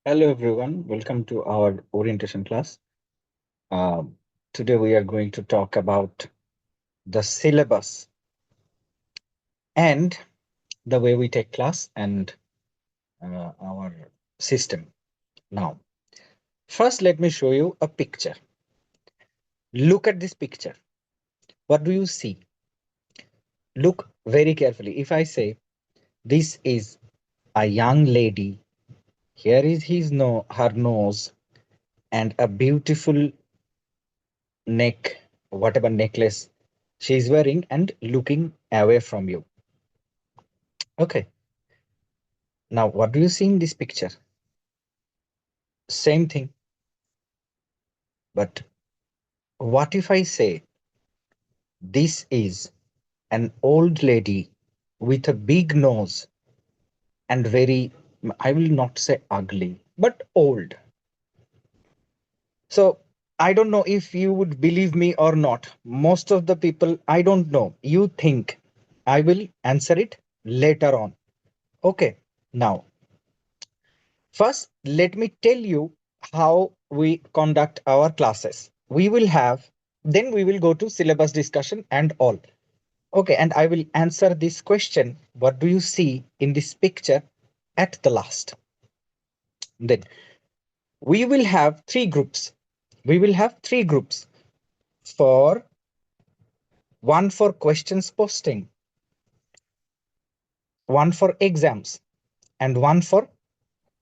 Hello everyone, welcome to our orientation class. Um, Today we are going to talk about the syllabus and the way we take class and our system. Now, first let me show you a picture. Look at this picture. What do you see? Look very carefully. If I say this is a young lady, here is her nose and a beautiful neck, whatever necklace she is wearing and looking away from you. Okay. Now, what do you see in this picture? Same thing. But what if I say this is an old lady with a big nose and very, I will not say ugly, but old. So I don't know if you would believe me or not. Most of the people, I don't know. You think I will answer it later on. Okay. Now, first, let me tell you how we conduct our classes. Then we will go to syllabus discussion and all. Okay, and I will answer this question. What do you see in this picture at the last? Then we will have three groups. We will have three groups for one for questions posting, one for exams, and one for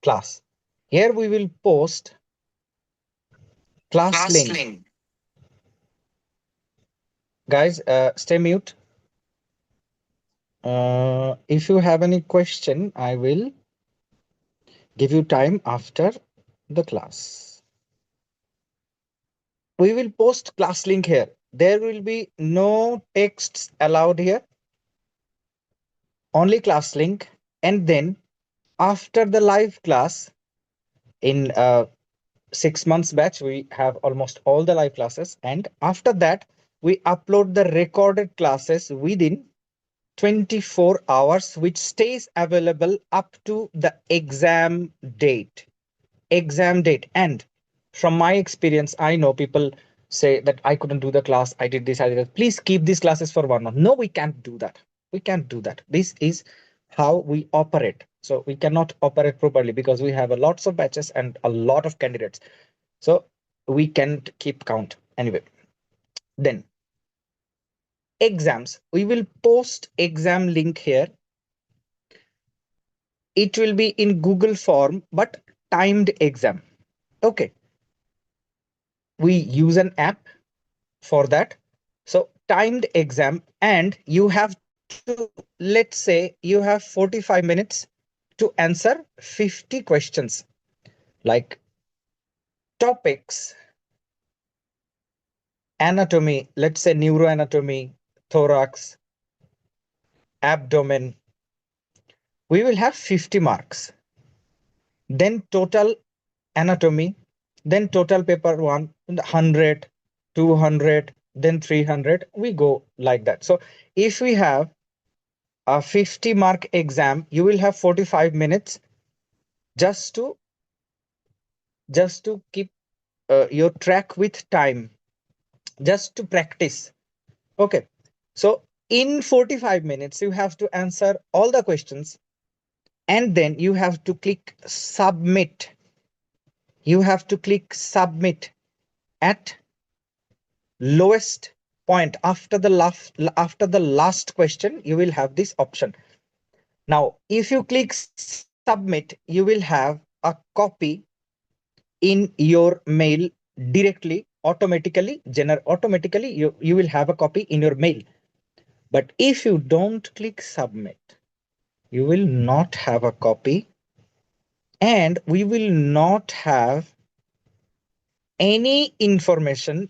class. Here we will post class Class link. link. Guys, stay mute. If you have any question, I will give you time after the class. We will post class link here. There will be no texts allowed here, only class link. And then after the live class in 6 months batch, we have almost all the live classes. And after that, we upload the recorded classes within 24 hours, which stays available up to the exam date. And from my experience, I know people say that I couldn't do the class, I did this, I did that. Please keep these classes for 1 month. No, we can't do that. We can't do that. This is how we operate. So we cannot operate properly because we have a lots of batches and a lot of candidates. So we can't keep count anyway. Then exams, we will post exam link here. It will be in Google form, but timed exam. Okay, we use an app for that. So timed exam, and you have to, let's say you have 45 minutes to answer 50 questions, like topics, anatomy, let's say neuroanatomy, thorax, abdomen. We will have 50 marks. Then total anatomy, then total paper 100, 200, then 300. We go like that. So if we have a 50 mark exam, you will have 45 minutes just to keep your track with time, just to practice. Okay, so in 45 minutes you have to answer all the questions, and then you have to click submit. You have to click submit at lowest point after the last question. You will have this option. Now if you click submit, you will have a copy in your mail directly, automatically. You will have a copy in your mail. But if you don't click submit, you will not have a copy, and we will not have any information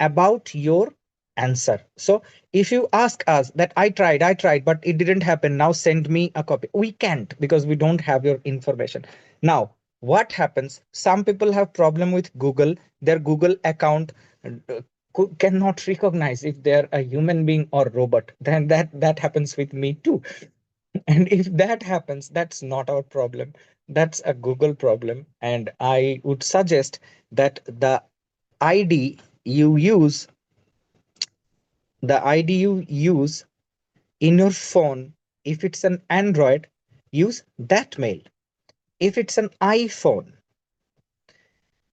about your answer. So if you ask us that I tried, but it didn't happen, now send me a copy, we can't, because we don't have your information. Now what happens, some people have problem with Google. Their Google account cannot recognize if they're a human being or robot. Then that happens with me too. And if that happens, that's not our problem. That's a Google problem. And I would suggest that ID you use, the ID you use in your phone, if it's an Android, use that mail. If it's an iPhone,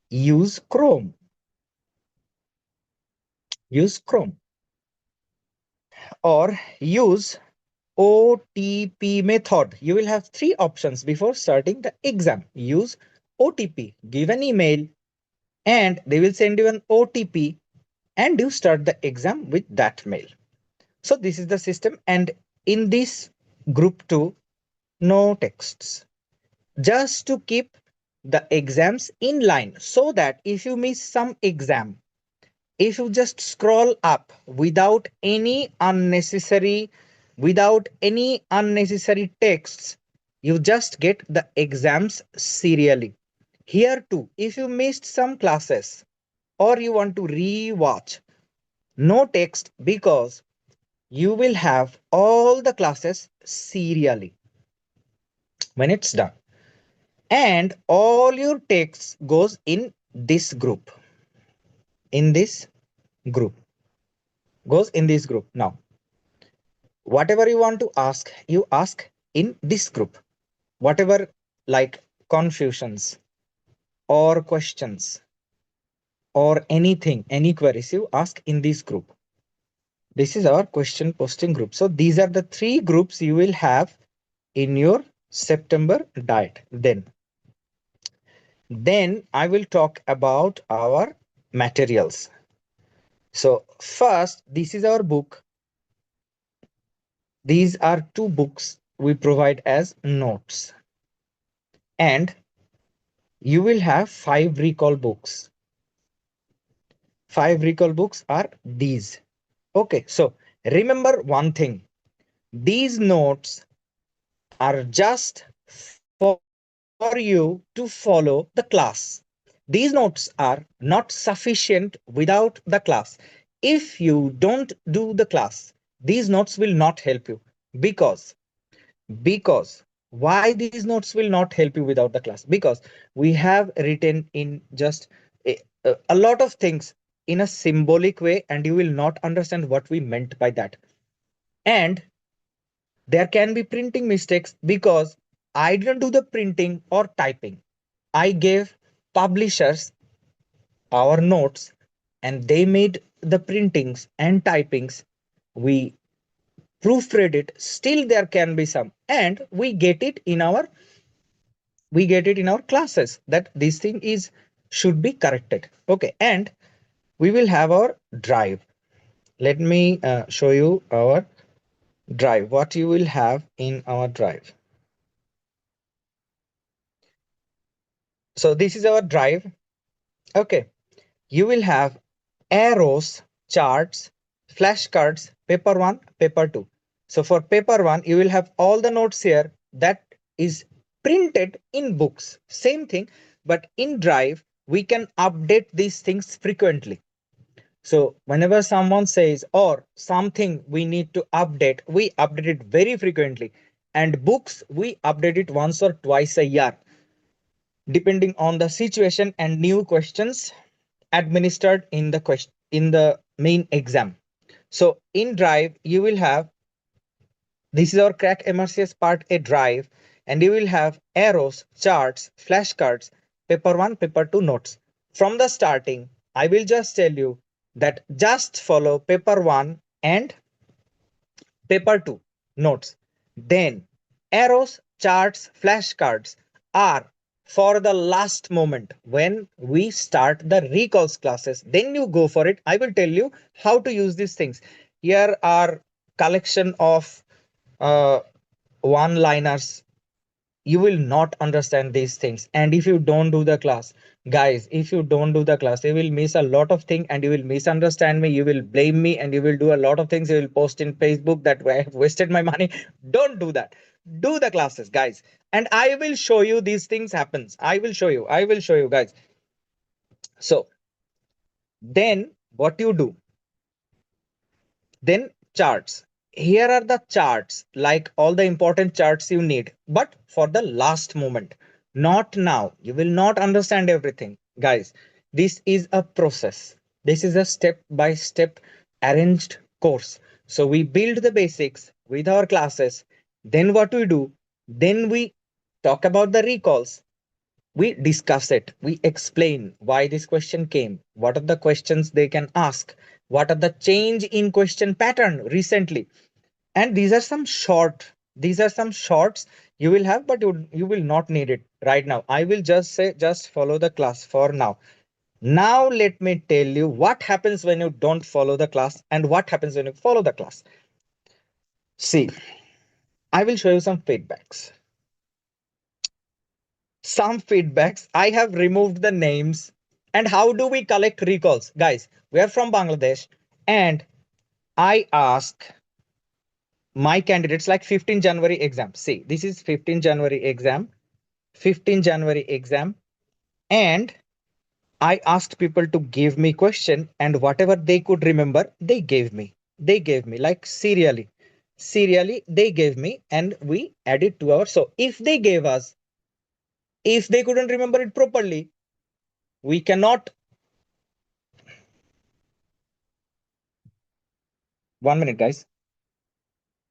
use Chrome. Use Chrome. Or use OTP method. You will have three options before starting the exam. Use OTP. Give an email and they will send you an OTP and you start the exam with that mail. So this is the system. And in this group 2, no texts. Just to keep the exams in line so that if you miss some exam, if you just scroll up without any unnecessary texts, you just get the exams serially. Here too, if you missed some classes or you want to re-watch, no text, because you will have all the classes serially when it's done, and all your text goes in this group. In this group goes in this group. Now whatever you want to ask, you ask in this group. Whatever, like confusions or questions or anything, any queries, you ask in this group. This is our question posting group. So these are the three groups you will have in your September diet. Then I will talk about our materials. So first, this is our book. These are two books we provide as notes. And you will have 5 recall books. 5 recall books are these. Okay, so remember one thing. These notes are just for you to follow the class. These notes are not sufficient without the class. If you don't do the class, these notes will not help you. Because because why these notes will not help you without the class? Because we have written in just a lot of things in a symbolic way and you will not understand what we meant by that. And there can be printing mistakes because I didn't do the printing or typing. I gave publishers our notes and they made the printings and typings. We proofread it. Still there can be some, and we get it in our classes that this thing is should be corrected. Okay, and we will have our drive. Let me show you our drive, what you will have in our drive. So this is our drive. Okay, you will have arrows, charts, flashcards, paper 1, paper 2. So for paper 1, you will have all the notes here that is printed in books. Same thing, but in Drive, we can update these things frequently. So whenever someone says or something we need to update, we update it very frequently. And books, we update it once or twice a year, depending on the situation and new questions administered in the main exam. So in Drive, you will have, this is our crack MRCS part A drive, and you will have arrows, charts, flashcards, paper 1, paper 2 notes. From the starting, I will just tell you that just follow paper 1 and paper 2 notes. Then arrows, charts, flashcards are for the last moment when we start the recalls classes. Then you go for it. I will tell you how to use these things. Here are collection of uh, one liners. You will not understand these things, and if you don't do the class, guys, if you don't do the class, you will miss a lot of things and you will misunderstand me, you will blame me, and you will do a lot of things. You will post in Facebook that I have wasted my money. Don't do that. Do the classes, guys, and I will show you these things happens. I will show you guys. So then what you do, then charts. here are the charts, like all the important charts you need, but for the last moment, not now. You will not understand everything, guys. This is a process. This is a step by step arranged course. So we build the basics with our classes. Then what we do? Then we talk about the recalls. We discuss it. We explain why this question came. What are the questions they can ask? What are the change in question pattern recently? And these are some shorts you will have, but you will not need it right now. I will just say, just follow the class for now. Now let me tell you what happens when you don't follow the class and what happens when you follow the class. See, I will show you some feedbacks. I have removed the names. And how do we collect recalls, guys? We are from Bangladesh, and I ask my candidates, like 15 January exam. See, this is 15 January exam, 15 January exam, and I asked people to give me question, and whatever they could remember, they gave me. They gave me like serially they gave me, and we added to our. So if they gave us, if they couldn't remember it properly, we cannot. 1 minute, guys.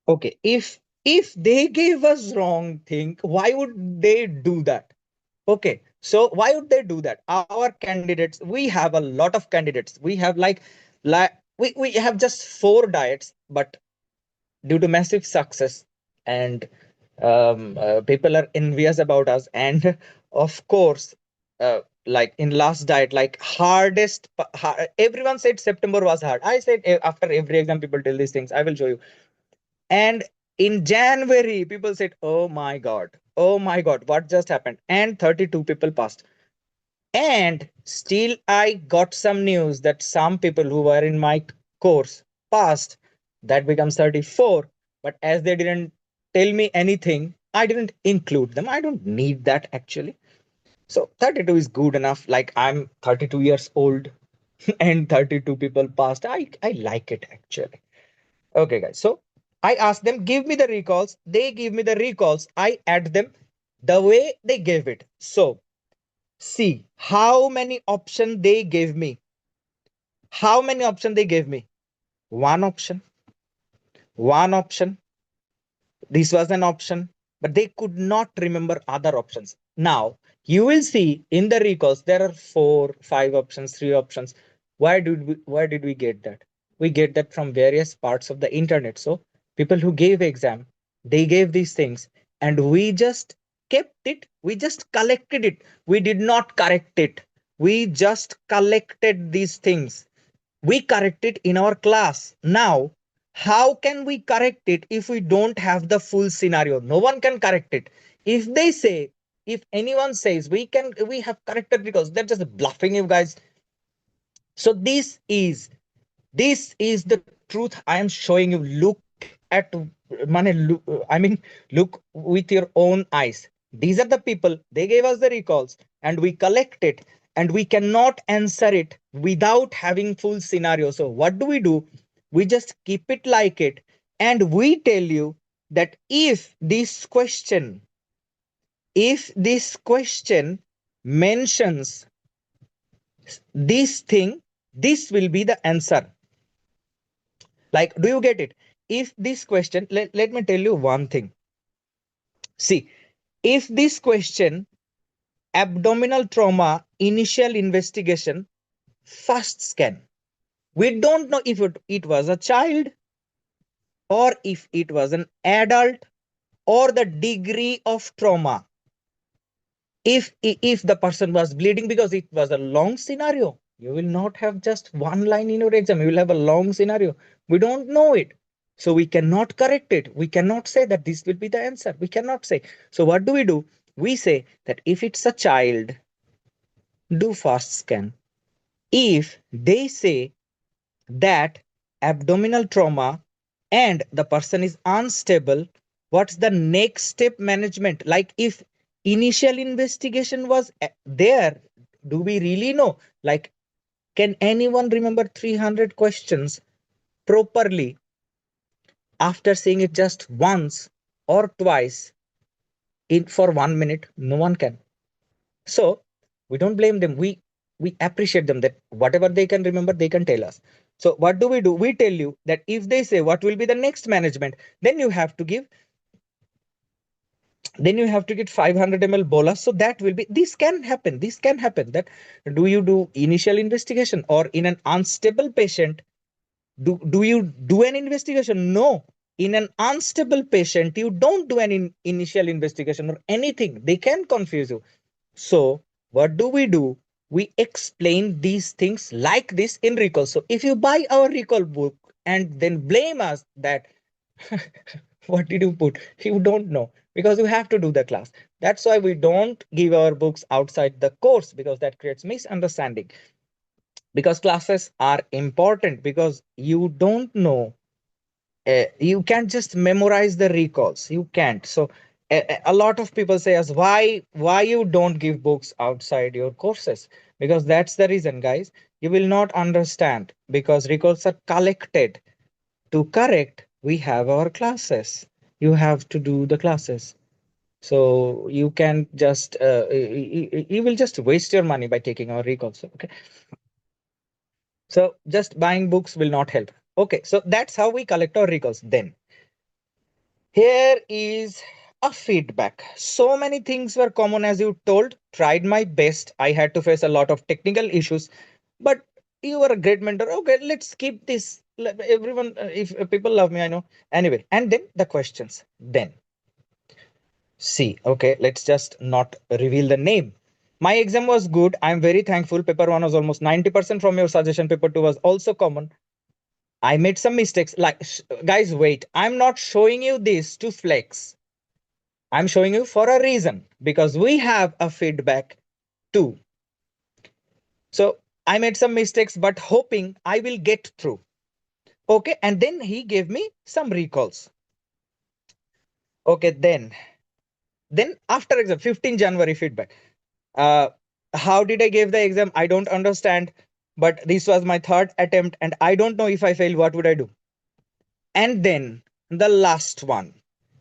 Okay, if they gave us wrong thing, why would they do that? Okay, so why would they do that? Our candidates, we have a lot of candidates. We have like we have just 4 diets, but due to massive success, and people are envious about us. And of course, like in last diet, like everyone said September was hard. I said, after every exam, people tell these things. I will show you. And in January, people said, oh my God, what just happened? And 32 people passed. And still, I got some news that some people who were in my course passed. That becomes 34. But as they didn't tell me anything, I didn't include them. I don't need that actually. So 32 is good enough. Like, I'm 32 years old and 32 people passed. I like it actually. Okay, guys. So I asked them, give me the recalls. They give me the recalls. I add them the way they gave it. So see how many options they gave me. How many options they gave me? One option. One option. This was an option, but they could not remember other options. Now you will see in the recalls there are 4, 5 options, 3 options. Why did we get that? We get that from various parts of the internet. So people who gave exam, they gave these things, and we just kept it. We just collected it. We did not correct it. We just collected these things. We correct it in our class. Now, how can we correct it if we don't have the full scenario? No one can correct it. If they say, if anyone says we have corrected, because they're just bluffing you guys. So this is the truth I am showing you. Look at, I mean, look with your own eyes. These are the people, they gave us the recalls, and we collect it, and we cannot answer it without having full scenario. So what do? We just keep it like it, and we tell you that if this question mentions this thing, this will be the answer. Like, do you get it? If this question, let me tell you one thing. See, if this question, abdominal trauma, initial investigation, first scan, we don't know if it was a child or if it was an adult, or the degree of trauma. If the person was bleeding, because it was a long scenario, you will not have just one line in your exam, you will have a long scenario. We don't know it, so we cannot correct it. We cannot say that this will be the answer. We cannot say. So what do? We say that if it's a child, do fast scan. If they say that abdominal trauma and the person is unstable, what's the next step management? Like, if initial investigation was there, do we really know? Like, can anyone remember 300 questions properly? after seeing it just once or twice in for 1 minute, no one can. So we don't blame them. We appreciate them that whatever they can remember, they can tell us. So what do? We tell you that if they say what will be the next management, then you have to give, then you have to get 500 ml bolus. So that will be, this can happen. This can happen. That do you do initial investigation, or in an unstable patient, do you do an investigation? No. In an unstable patient, you don't do an initial investigation or anything. They can confuse you. So what do? We explain these things like this in recall. So if you buy our recall book and then blame us that what did you put, you don't know, because you have to do the class. That's why we don't give our books outside the course, because that creates misunderstanding. Because classes are important, because you don't know, you can't just memorize the recalls, you can't. So a lot of people say us, why you don't give books outside your courses? Because that's the reason, guys. You will not understand, because recalls are collected. To correct, we have our classes. You have to do the classes. So you can just you will just waste your money by taking our recalls. Okay, so just buying books will not help. Okay, so that's how we collect our recalls. Then here is a feedback. So many things were common, as you told. Tried my best. I had to face a lot of technical issues, but you were a great mentor. Okay, let's keep this. Everyone, if people love me, I know. Anyway, and then the questions. Then see, okay, let's just not reveal the name. My exam was good. I'm very thankful. Paper one was almost 90% from your suggestion. Paper two was also common. I made some mistakes. Like, guys, wait. I'm not showing you this to flex. I'm showing you for a reason, because we have a feedback too. So I made some mistakes, but hoping I will get through. Okay. And then he gave me some recalls. Okay. Then after exam, 15 January feedback. Uh, how did I give the exam? I don't understand. But this was my third attempt, and I don't know if I fail, what would I do? And then the last one,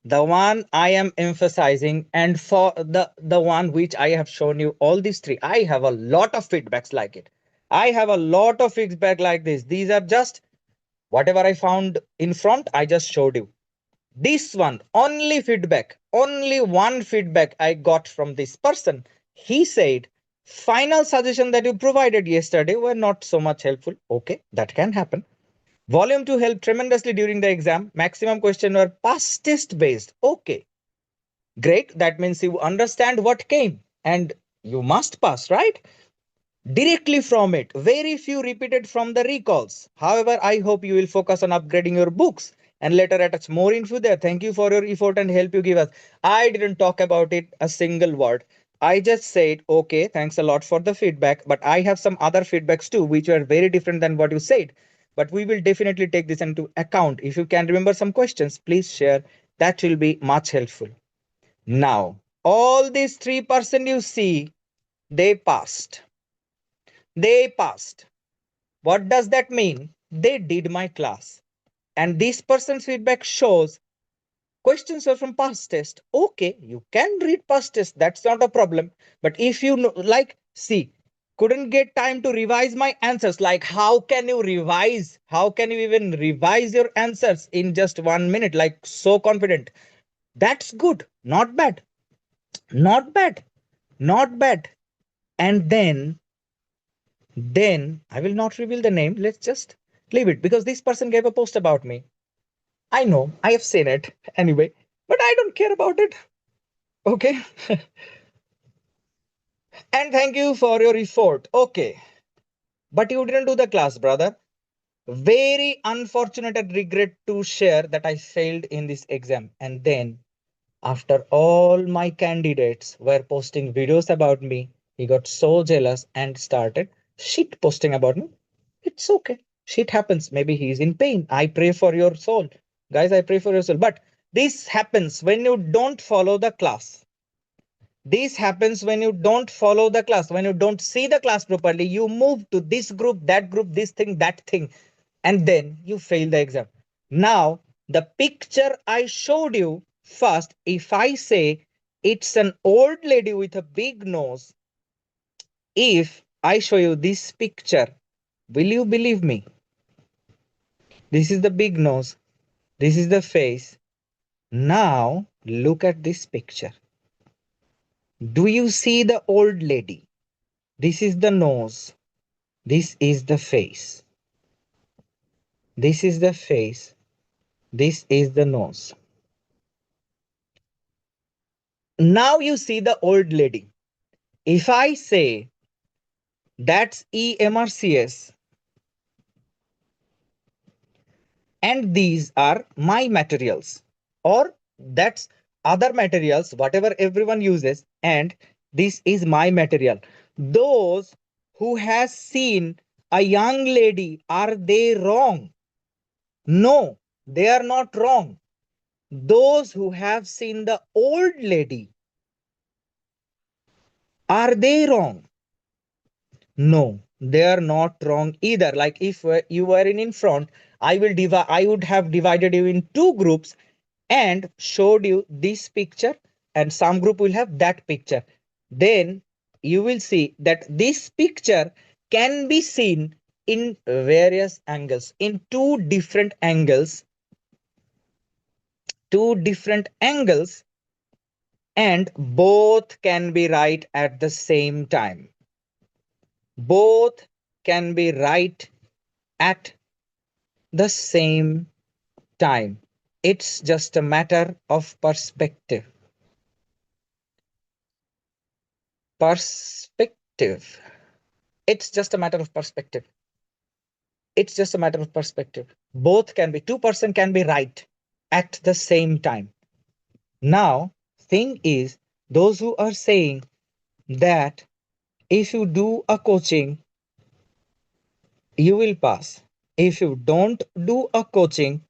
the one I am emphasizing, and for the one which I have shown you, all these three, I have a lot of feedbacks like it. I have a lot of feedback like this. These are just whatever I found in front, I just showed you. This one, only feedback, only one feedback I got from this person. He said, final suggestion that you provided yesterday were not so much helpful. Okay, that can happen. Volume 2 helped tremendously during the exam. Maximum question were past test based. Okay, great. That means you understand what came and you must pass, right? Directly from it. Very few repeated from the recalls. However, I hope you will focus on upgrading your books and later attach more info there. Thank you for your effort and help you give us. I didn't talk about it a single word. I just said, okay, thanks a lot for the feedback, but I have some other feedbacks too, which are very different than what you said. But we will definitely take this into account. If you can remember some questions, please share. That will be much helpful. Now, all these 3% you see, they passed. They passed. What does that mean? They did my class. And this person's feedback shows questions are from past test. Okay, you can read past test. That's not a problem. But if you know, like, see, couldn't get time to revise my answers. Like, how can you revise? How can you even revise your answers in just 1 minute? Like, so confident. That's good. Not bad. Not bad. Not bad. And then I will not reveal the name. Let's just leave it, because this person gave a post about me. I know, I have seen it anyway, but I don't care about it. Okay. And thank you for your effort. Okay. But you didn't do the class, brother. Very unfortunate and regret to share that I failed in this exam. And then, after all my candidates were posting videos about me, he got so jealous and started shit posting about me. It's okay. Shit happens. Maybe he's in pain. I pray for your soul. Guys, I pray for your soul. But this happens when you don't follow the class. This happens when you don't follow the class, when you don't see the class properly. You move to this group, that group, this thing, that thing, and then you fail the exam. Now, The picture I showed you first, if I say it's an old lady with a big nose, if I show you this picture, will you believe me? This is the big nose. This is the face. Now look at this picture. Do you see the old lady? This is the nose. This is the face. This is the face. This is the nose. Now you see the old lady. If I say that's EMRCS and these are my materials, or that's other materials, whatever everyone uses, and this is my material. Those who has seen a young lady, are they wrong? No, they are not wrong. Those who have seen the old lady, are they wrong? No, they are not wrong either. Like if you were in front, I would have divided you in two groups and showed you this picture, and some group will have that picture. Then you will see that this picture can be seen in various angles, in two different angles, and both can be right at the same time. Both can be right at the same time. It's just a matter of perspective. Perspective. It's just a matter of perspective. It's just a matter of perspective. Both can be, two-person can be right at the same time. Now, thing is, those who are saying that if you do a coaching, you will pass. If you don't do a coaching,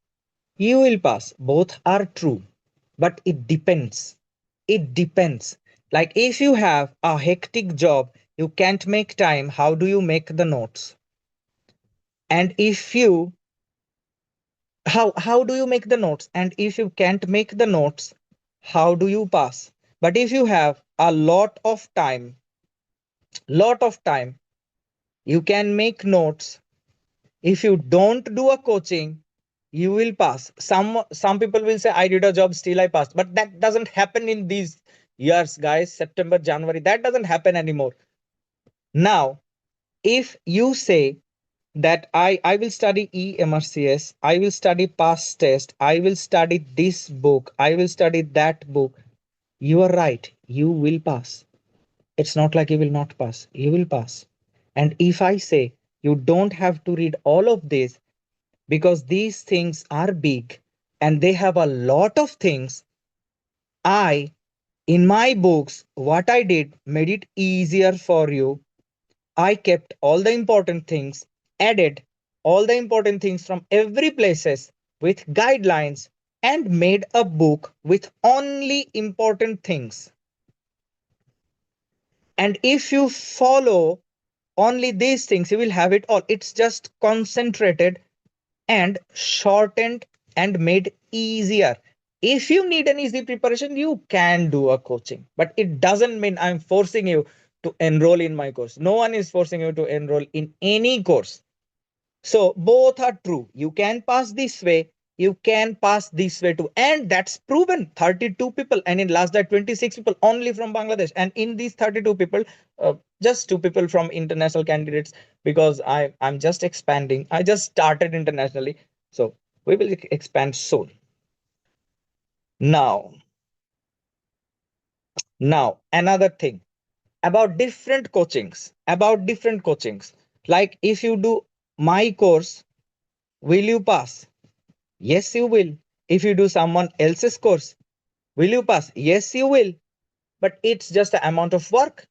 you will pass. Both are true, but it depends. It depends. Like if you have a hectic job, you can't make time. How do you make the notes? And if you how do you make the notes? And if you can't make the notes, how do you pass? But if you have a lot of time, you can make notes. If you don't do a coaching, you will pass. Some people will say I did a job, still I passed, but that doesn't happen in these years, guys. September, January, that doesn't happen anymore. Now if you say that I will study EMRCS, I will study past test, I will study this book, I will study that book, you are right, you will pass. It's not like you will not pass, you will pass. And if I say you don't have to read all of this because these things are big and they have a lot of things, I, in my books, what I did made it easier for you. I kept all the important things, added all the important things from every places with guidelines, and made a book with only important things. And if you follow only these things, you will have it all. It's just concentrated and shortened and made easier. If you need an easy preparation, you can do a coaching, but it doesn't mean I'm forcing you to enroll in my course. No one is forcing you to enroll in any course. So both are true. You can pass this way, you can pass this way too, and that's proven. 32 people, and in last that 26 people only from Bangladesh, and in these 32 people, just two people from international candidates, because I'm just expanding. I just started internationally, so we will expand soon. Now, another thing about different coachings. Like if you do my course, will you pass? Yes, you will. If you do someone else's course, will you pass? Yes, you will. But it's just the amount of work.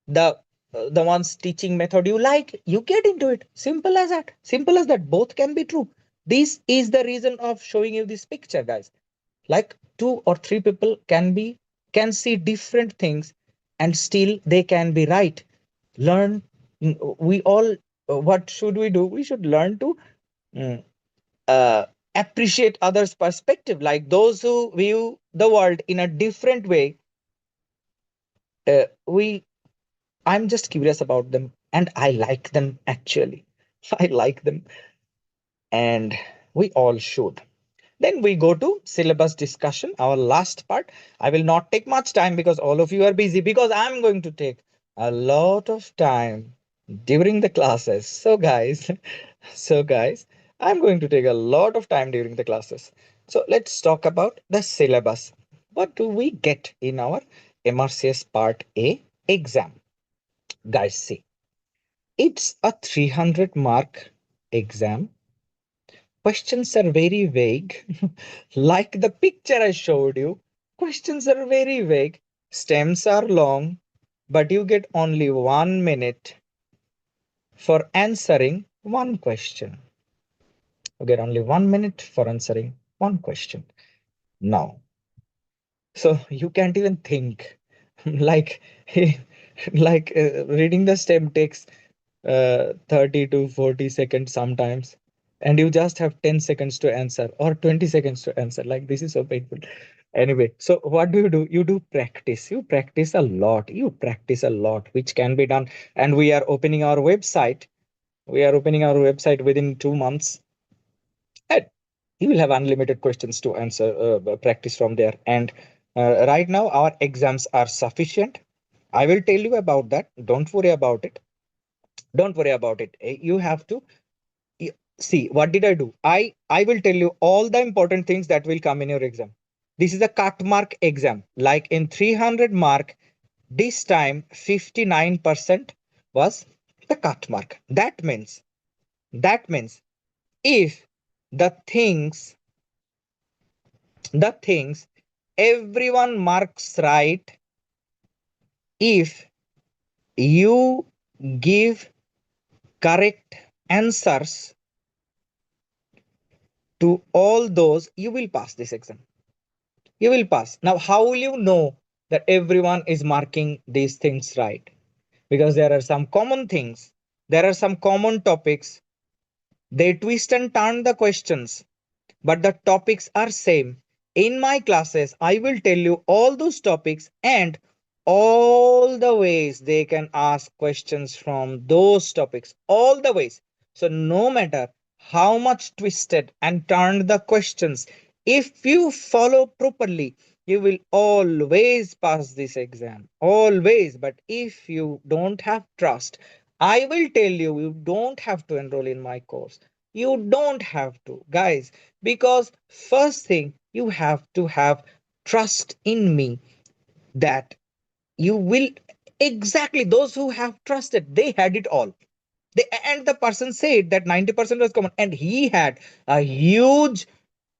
The one's teaching method you like, you get into it. Simple as that. Simple as that. Both can be true. This is the reason of showing you this picture, guys. Like two or three people can see different things, and still they can be right. Learn. We all. What should we do? We should learn to mm, appreciate others' perspective, like those who view the world in a different way. We I'm just curious about them, and I like them actually. I like them, and we all should. Then we go to syllabus discussion, our last part. I will not take much time because all of you are busy, because I'm going to take a lot of time during the classes. So guys, so guys, I'm going to take a lot of time during the classes. So let's talk about the syllabus. What do we get in our MRCS Part A exam? Guys, see, it's a 300 mark exam. Questions are very vague. Like the picture I showed you, questions are very vague. Stems are long, but you get only 1 minute for answering one question. You get only 1 minute for answering one question. Now, so you can't even think. Like, reading the stem takes 30 to 40 seconds sometimes, and you just have 10 seconds to answer or 20 seconds to answer. Like, this is so painful. Anyway, so what do? You do practice. You practice a lot. You practice a lot, which can be done. And we are opening our website. We are opening our website within 2 months, and you will have unlimited questions to answer, practice from there. And right now our exams are sufficient. I will tell you about that. Don't worry about it. Don't worry about it. You have to see, what did I do? I will tell you all the important things that will come in your exam. This is a cut mark exam. Like in 300 mark, this time 59% was the cut mark. That means if the things the things everyone marks right, if you give correct answers to all those, you will pass this exam. You will pass. Now, how will you know that everyone is marking these things right? Because there are some common things, there are some common topics. They twist and turn the questions, but the topics are same. In my classes, I will tell you all those topics and all the ways they can ask questions from those topics, all the ways. So no matter how much twisted and turned the questions, if you follow properly, you will always pass this exam, always. But if you don't have trust, I will tell you, you don't have to enroll in my course. You don't have to, guys, because first thing, you have to have trust in me, that you will, exactly, those who have trusted, they had it all. And the person said that 90% was common, and he had a huge,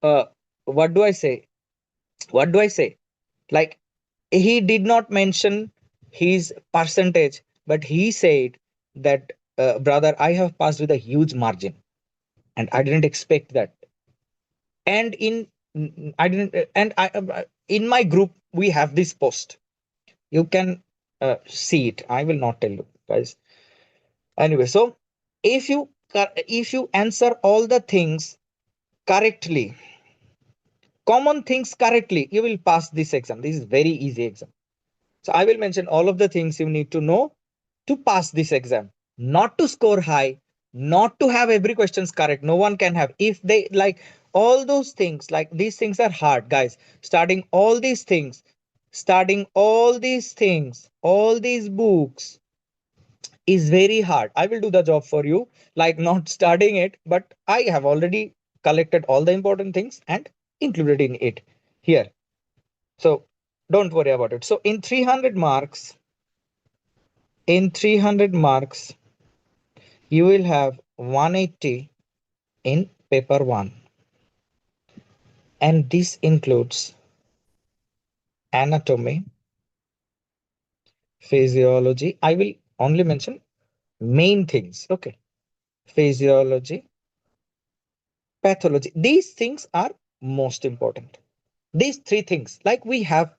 uh, what do I say? What do I say? Like, he did not mention his percentage, but he said that, brother, I have passed with a huge margin, and I didn't expect that. And I didn't, and in my group we have this post. You can see it. I will not tell you, guys. Anyway, so if you answer all the things correctly, common things correctly, you will pass this exam. This is very easy exam. So I will mention all of the things you need to know to pass this exam. Not to score high, not to have every questions correct. No one can have. If they like all those things, like these things are hard, guys. Starting all these things, all these books is very hard. I will do the job for you, like not studying it, but I have already collected all the important things and included in it here. So don't worry about it. So in 300 marks, you will have 180 in paper 1, and this includes anatomy, physiology. I will only mention main things. Okay. Physiology, pathology. These things are most important. These three things, like we have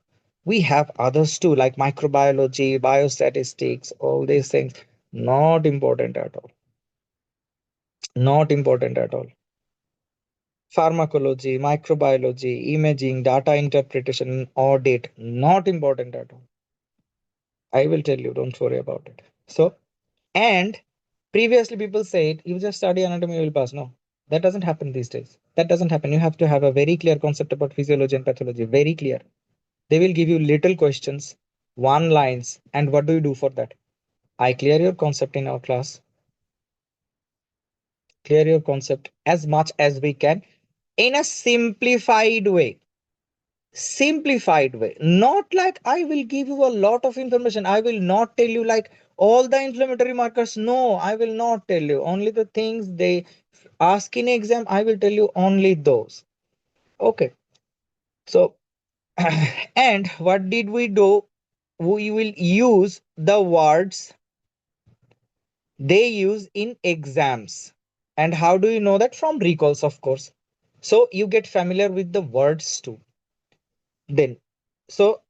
others too, like microbiology, biostatistics, all these things, not important at all. Not important at all. Pharmacology, microbiology, imaging, data interpretation, audit, not important at all. I will tell you, don't worry about it. So, and previously people said, you just study anatomy, you will pass. No, that doesn't happen these days. That doesn't happen. You have to have a very clear concept about physiology and pathology, very clear. They will give you little questions, one lines, and what do you do for that? I clear your concept in our class, clear your concept as much as we can in a simplified way. Simplified way, not like I will give you a lot of information. I will not tell you like all the inflammatory markers. No, I will not tell you only the things they ask in exam. I will tell you only those. Okay, so and what did we do? We will use the words they use in exams. And how do you know that? From recalls, of course. So you get familiar with the words too. Then, so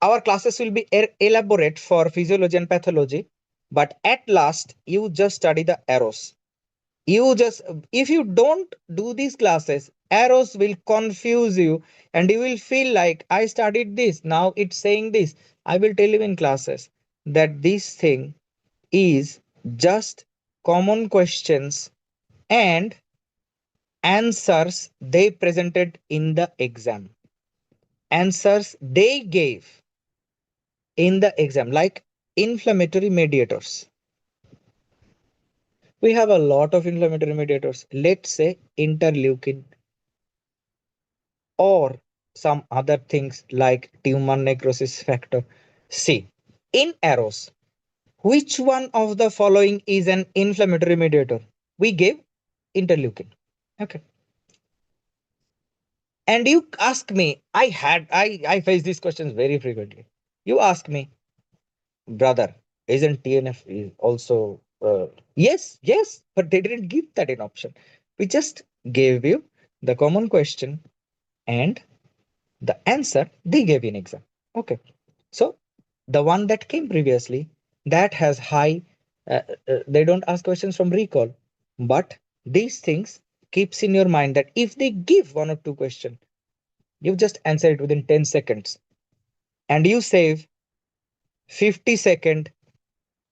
our classes will be elaborate for physiology and pathology, but at last you just study the arrows. You just, if you don't do these classes, arrows will confuse you and you will feel like I studied this, now it's saying this. I will tell you in classes that this thing is just common questions and answers they presented in the exam. Answers they gave in the exam, like inflammatory mediators. We have a lot of inflammatory mediators. Let's say interleukin or some other things like tumor necrosis factor. See, in arrows, which one of the following is an inflammatory mediator? We gave interleukin. Okay. And you ask me, I face these questions very frequently. You ask me, brother, isn't TNF is also yes, yes, but they didn't give that in option. We just gave you the common question and the answer they gave in exam. Okay, so the one that came previously, that has high they don't ask questions from recall, but these things keeps in your mind that if they give one or two question, you just answer it within 10 seconds and you save 50 seconds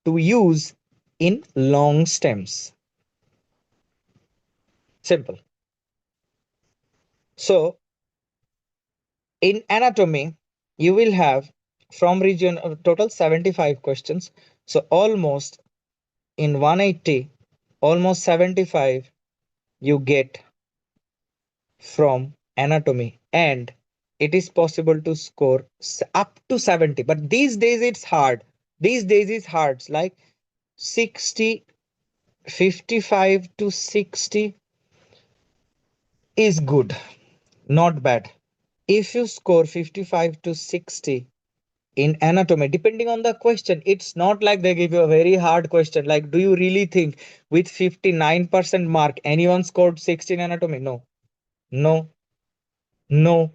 to use in long stems. Simple. So in anatomy, you will have from region of total 75 questions. So almost in 180, almost 75 you get from anatomy, and it is possible to score up to 70. But these days it's hard. These days it's hard. It's like 60, 55 to 60 is good, not bad. If you score 55 to 60 in anatomy, depending on the question, it's not like they give you a very hard question. Like, do you really think with 59% mark, anyone scored 60 in anatomy? No, no, no.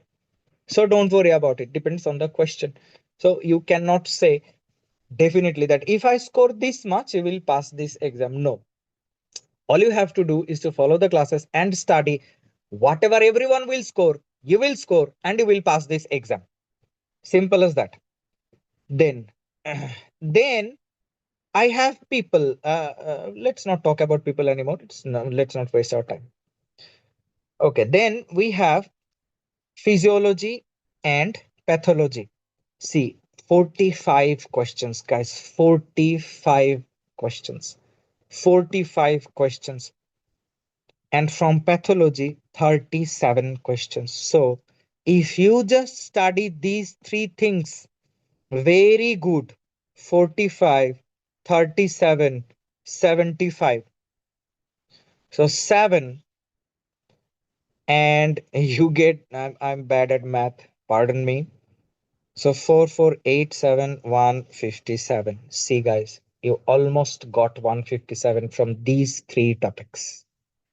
So don't worry about it. Depends on the question. So you cannot say definitely that if I score this much, you will pass this exam. No. All you have to do is to follow the classes and study whatever everyone will score, you will score and you will pass this exam. Simple as that. Then, then I have people. Let's not talk about people anymore. It's no, let's not waste our time. Okay, then we have physiology and pathology. See, 45 questions, guys. 45 questions. 45 questions. And from pathology, 37 questions. So if you just study these three things, very good. 45, 37, 75. So 7, and you get, I'm bad at math, pardon me. So 4, 4, 8, 7, 157. See, guys, you almost got 157 from these three topics.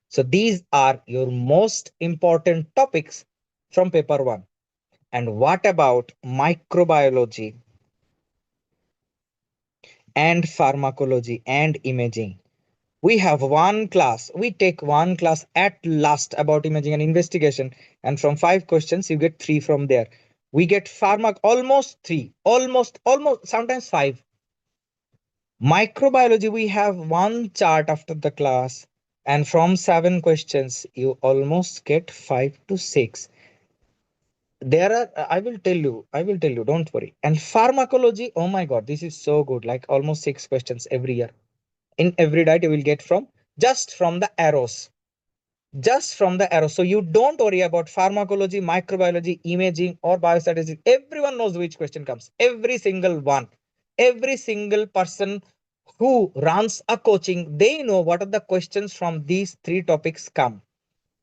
So these are your most important topics from paper 1. And what about microbiology and pharmacology and imaging? We have one class. We take one class at last about imaging and investigation, and from 5 questions, you get three from there. We get pharma almost three, almost sometimes five. Microbiology, we have one chart after the class, and from 7 questions, you almost get 5 to 6. There are, I will tell you, don't worry. And pharmacology, oh my God, this is so good. Like almost 6 questions every year. In every diet, you will get from just from the arrows. Just from the arrow. So you don't worry about pharmacology, microbiology, imaging, or biostatistics. Everyone knows which question comes. Every single one. Every single person who runs a coaching, they know what are the questions from these three topics come.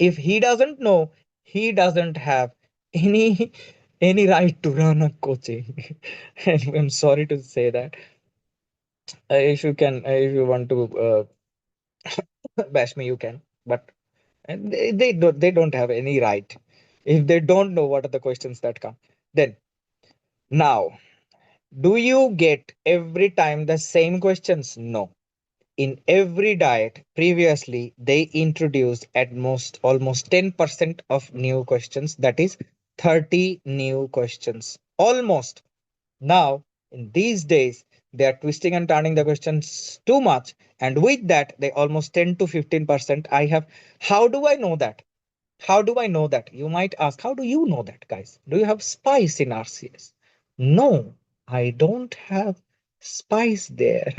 If he doesn't know, he doesn't have any any right to run a coaching. And I'm sorry to say that. If you want to bash me, you can. But they don't have any right if they don't know what are the questions that come. Then now, do you get every time the same questions? No. In every diet, previously they introduced at most almost 10% of new questions, that is 30 new questions. Almost. Now, in these days, they are twisting and turning the questions too much. And with that, they almost 10 to 15%. How do I know that? How do I know that? You might ask, how do you know that, guys? Do you have spice in RCS? No, I don't have spice there.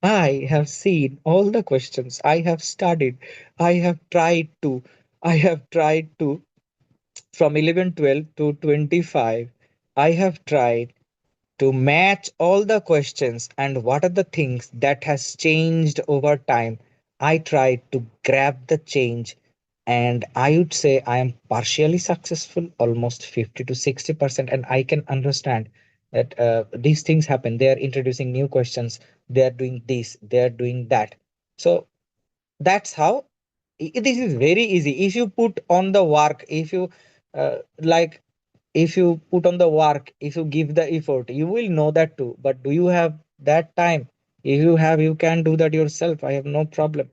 I have seen all the questions. I have studied. I have tried to. I have tried to from 11, 12 to 25. I have tried to match all the questions and what are the things that has changed over time. I try to grab the change, and I would say I am partially successful, almost 50 to 60%. And I can understand that these things happen. They are introducing new questions, they are doing this, they are doing that. So that's how. This is very easy if you put on the work. If you like, if you put on the work, if you give the effort, you will know that too. But do you have that time? If you have, you can do that yourself. I have no problem.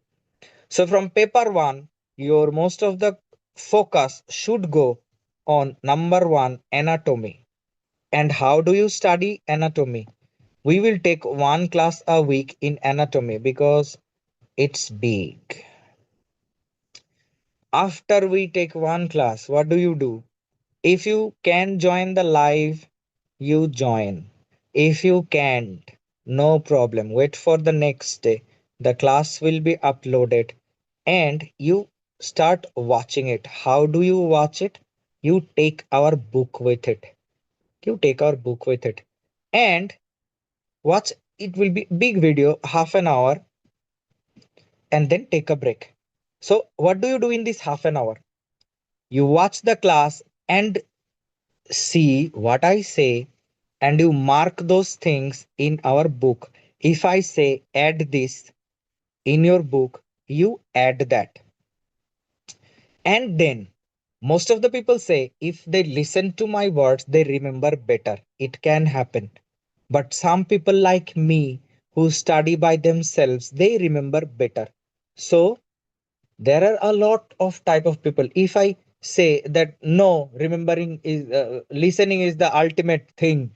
So from paper one, your most of the focus should go on number one, anatomy. And how do you study anatomy? We will take one class a week in anatomy because it's big. After we take one class, what do you do? If you can join the live, you join. If you can't, no problem. Wait for the next day. The class will be uploaded and you start watching it. How do you watch it? You take our book with it. You take our book with it and watch. It will be big video, half an hour, and then take a break. So what do you do in this half an hour? You watch the class and see what I say, and you mark those things in our book. If I say add this in your book, you add that. And then most of the people say if they listen to my words, they remember better. It can happen. But some people like me who study by themselves, they remember better. So there are a lot of type of people. If I say that no, remembering is listening is the ultimate thing,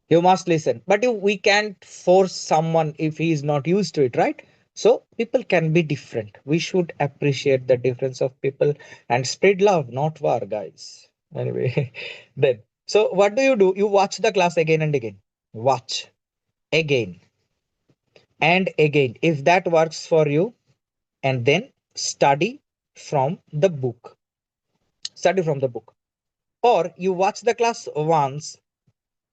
you must listen. But we can't force someone if he is not used to it, right? So people can be different. We should appreciate the difference of people and spread love, not war, guys. Anyway, then, so what do? You watch the class again and again. Watch again and again if that works for you, and then study from the book. Study from the book. Or you watch the class once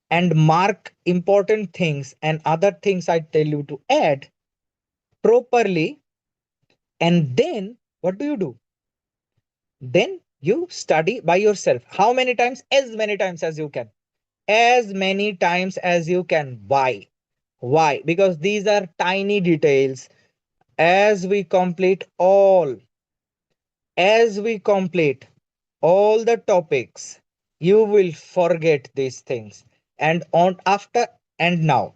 and mark important things and other things I tell you to add properly. And then what do? Then you study by yourself. How many times? As many times as you can. As many times as you can. Why? Why? Because these are tiny details. As we complete all, as we complete all the topics, you will forget these things. And on after and now,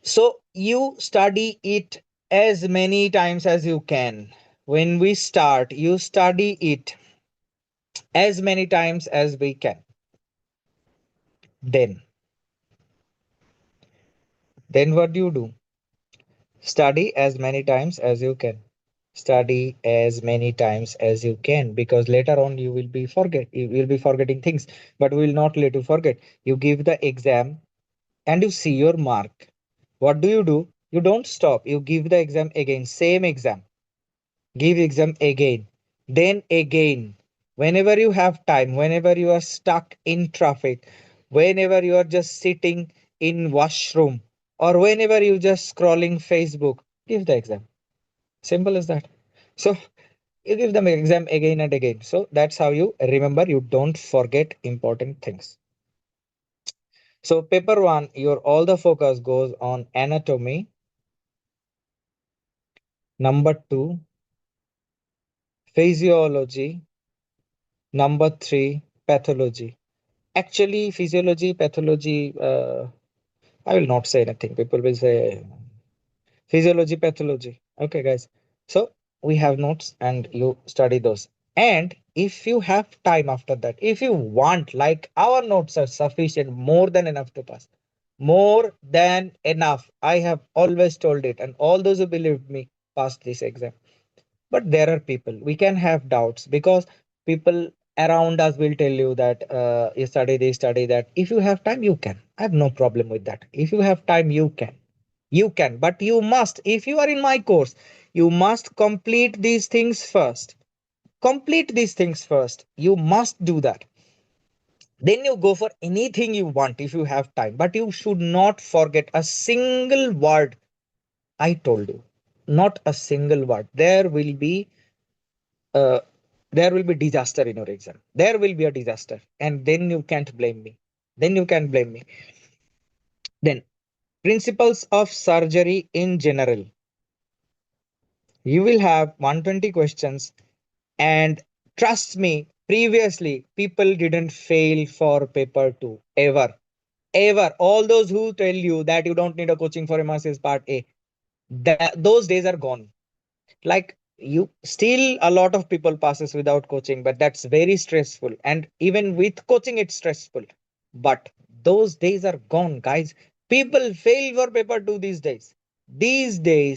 So you study it as many times as you can. When we start, you study it as many times as we can. Then what do you do? Study as many times as you can. Study as many times as you can, because later on you will be forgetting things, but we will not let you forget. You give the exam and you see your mark. What do? You don't stop. You give the exam again, same exam. Give exam again, then again. Whenever you have time, whenever you are stuck in traffic, whenever you are just sitting in washroom, or whenever you just scrolling Facebook, give the exam. Simple as that. So you give them exam again and again. So that's how you remember. You don't forget important things. So paper one, your all the focus goes on anatomy. Number two, physiology. Number three, pathology. Actually, physiology, pathology, I will not say anything. People will say physiology, pathology. Okay, guys. So we have notes and you study those. And if you have time after that, if you want, like our notes are sufficient, more than enough to pass. More than enough. I have always told it, and all those who believed me passed this exam. But there are people, we can have doubts, because people around us will tell you that you study this, study that. If you have time, you can. I have no problem with that. If you have time, you can, but you must. If you are in my course, you must complete these things first. Complete these things first. You must do that. Then you go for anything you want if you have time, but you should not forget a single word I told you. Not a single word. Uh, there will be disaster in your exam. There will be a disaster, and then you can't blame me. Then you can blame me. Then principles of surgery in general. You will have 120 questions, and trust me, previously people didn't fail for paper 2 ever. Ever. All those who tell you that you don't need a coaching for MRCS part A, those days are gone. Like, you still, a lot of people passes without coaching, but that's very stressful, and even with coaching it's stressful. But those days are gone, guys. People fail for paper 2 these days.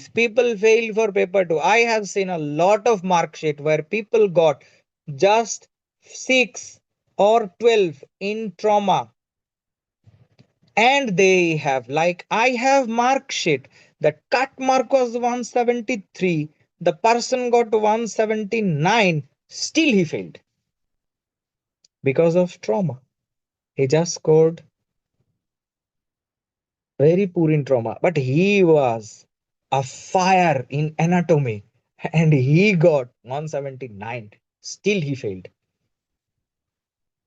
People fail for paper 2. I have seen a lot of mark sheet where people got just 6 or 12 in trauma, and they have, like, I have mark sheet. The cut mark was 173, the person got 179, still he failed because of trauma. He just scored very poor in trauma, but he was a fire in anatomy, and he got 179, still he failed.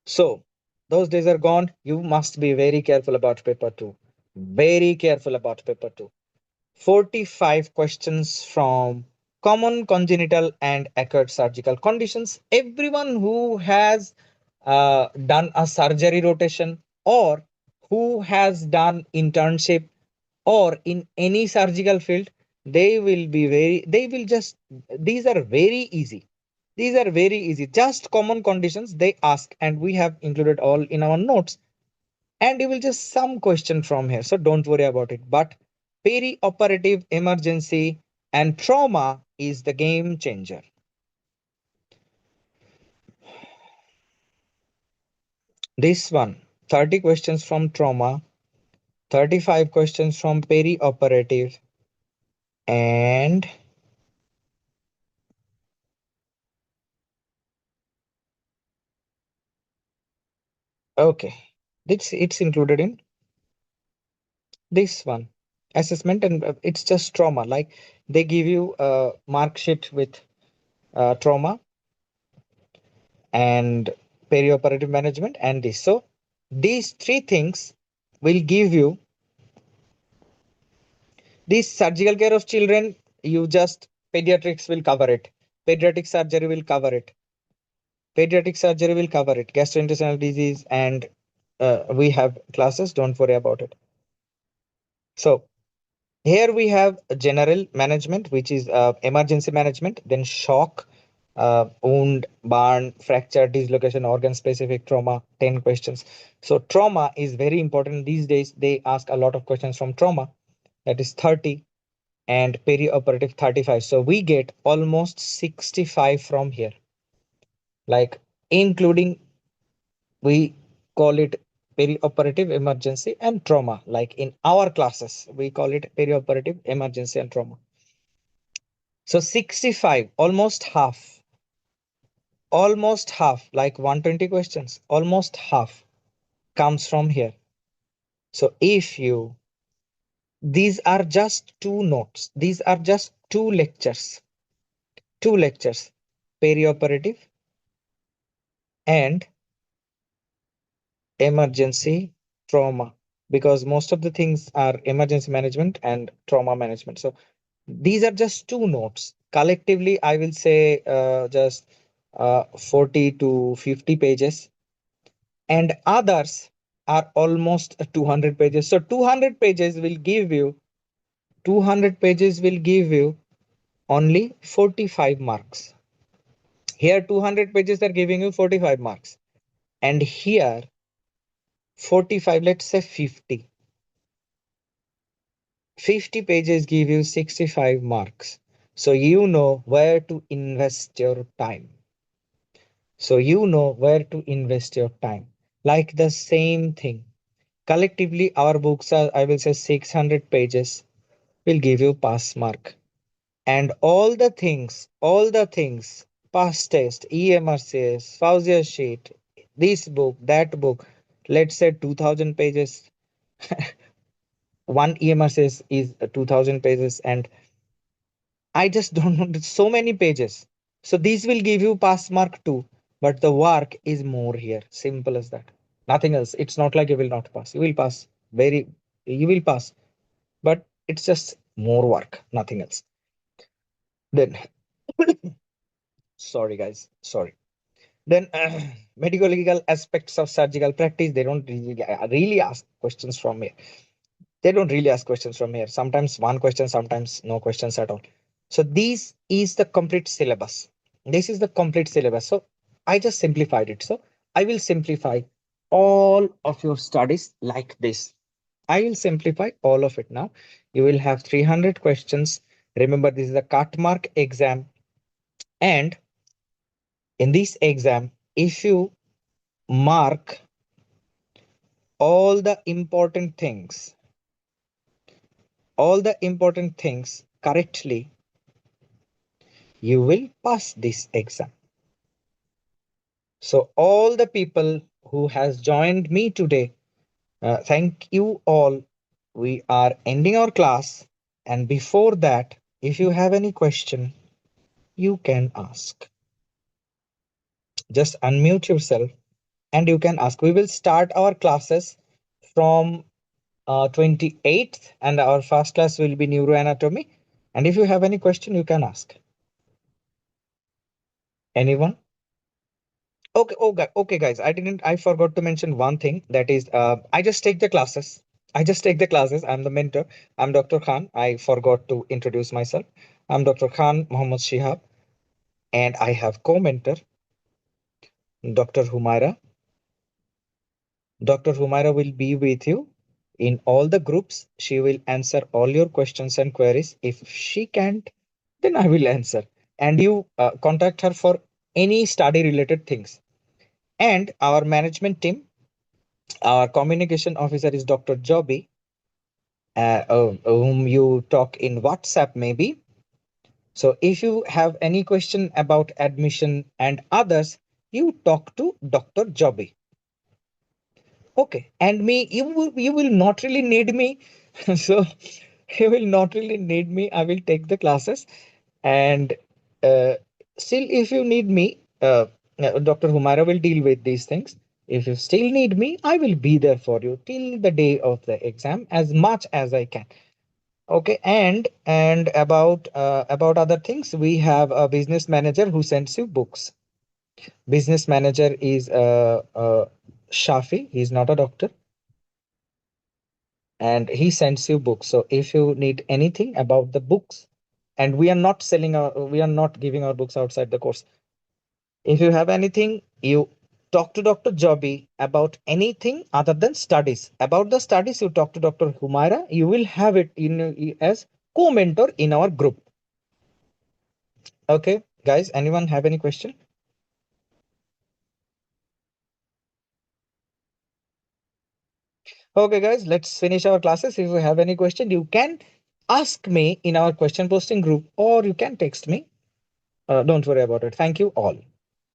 So those days are gone. You must be very careful about paper 2. Very careful about paper 2. 45 questions from common congenital and acquired surgical conditions. Everyone who has done a surgery rotation, or who has done internship, or in any surgical field, they will just, these are very easy. These are very easy. Just common conditions they ask, and we have included all in our notes, and you will just some question from here, so don't worry about it. But peri-operative emergency and trauma is the game changer. This one, 30 questions from trauma, 35 questions from peri-operative, and okay, it's included in this one, assessment, and it's just trauma. Like, they give you a mark sheet with trauma and perioperative management and this. So these three things will give you this surgical care of children. You just, pediatrics will cover it. Pediatric surgery will cover it. Pediatric surgery will cover it. Gastrointestinal disease, and we have classes. Don't worry about it. So Here we have general management, which is emergency management, then shock, wound, burn, fracture, dislocation, organ specific trauma, 10 questions. So trauma is very important these days. They ask a lot of questions from trauma, that is 30, and perioperative 35. So we get almost 65 from here, like including, we call it perioperative emergency and trauma. Like in our classes, we call it perioperative emergency and trauma. So 65, almost half, like 120 questions, almost half comes from here. So if you, these are just two notes, these are just two lectures, perioperative and emergency trauma, because most of the things are emergency management and trauma management. So these are just two notes. Collectively, I will say just 40 to 50 pages, and others are almost 200 pages. So 200 pages will give you only 45 marks. Here 200 pages are giving you 45 marks, and here 45, let's say 50 pages give you 65 marks. So you know where to invest your time. Like the same thing. Collectively, our books are, I will say, 600 pages will give you pass mark. And all the things, past test, EMRCS, Fauziya sheet, this book, that book, let's say 2000 pages. One EMRCS is 2000 pages, and I just don't want so many pages. So these will give you pass mark too, but the work is more here. Simple as that. Nothing else. It's not like you will not pass. You will pass. You will pass, but it's just more work. Nothing else. Then, sorry guys, sorry. Then, medical legal aspects of surgical practice. They don't really ask questions from me. They don't really ask questions from here. Sometimes one question, sometimes no questions at all. So this is the complete syllabus. This is the complete syllabus. So I just simplified it. So I will simplify all of your studies like this. I will simplify all of it now. You will have 300 questions. Remember, this is a cut mark exam. And in this exam, if you mark all the important things, correctly, you will pass this exam. So all the people who has joined me today, thank you all. We are ending our class, and before that, if you have any question, you can ask. Just unmute yourself and you can ask. We will start our classes from 28th, and our first class will be neuroanatomy. And if you have any question, you can ask. Anyone? Okay, okay, guys. I forgot to mention one thing. That is, I just take the classes. I'm the mentor. I'm Dr. Khan. I forgot to introduce myself. I'm Dr. Khan Mohammed Shihab, and I have co-mentor Dr. Humaira. Dr. Humaira will be with you in all the groups. She will answer all your questions and queries. If she can't, then I will answer. And you contact her for any study related things. And our management team, our communication officer is Dr. Joby, whom you talk in WhatsApp maybe. So if you have any question about admission and others, you talk to Dr. Joby. Okay, and me, you will not really need me. So you will not really need me. I will take the classes, and uh, still, if you need me, Dr. Humara will deal with these things. If you still need me, I will be there for you till the day of the exam as much as I can. Okay, and about other things, we have a business manager who sends you books. Business manager is Shafi. He's not a doctor. and he sends you books. So if you need anything about the books, and we are not giving our books outside the course. If you have anything, you talk to Dr. Joby about anything other than studies. About the studies, you talk to Dr. Humaira. You will have it in as co-mentor in our group. Okay, guys, anyone have any question? Okay, guys, let's finish our classes. If you have any question, you can ask me in our question posting group or you can text me. Don't worry about it. Thank you all.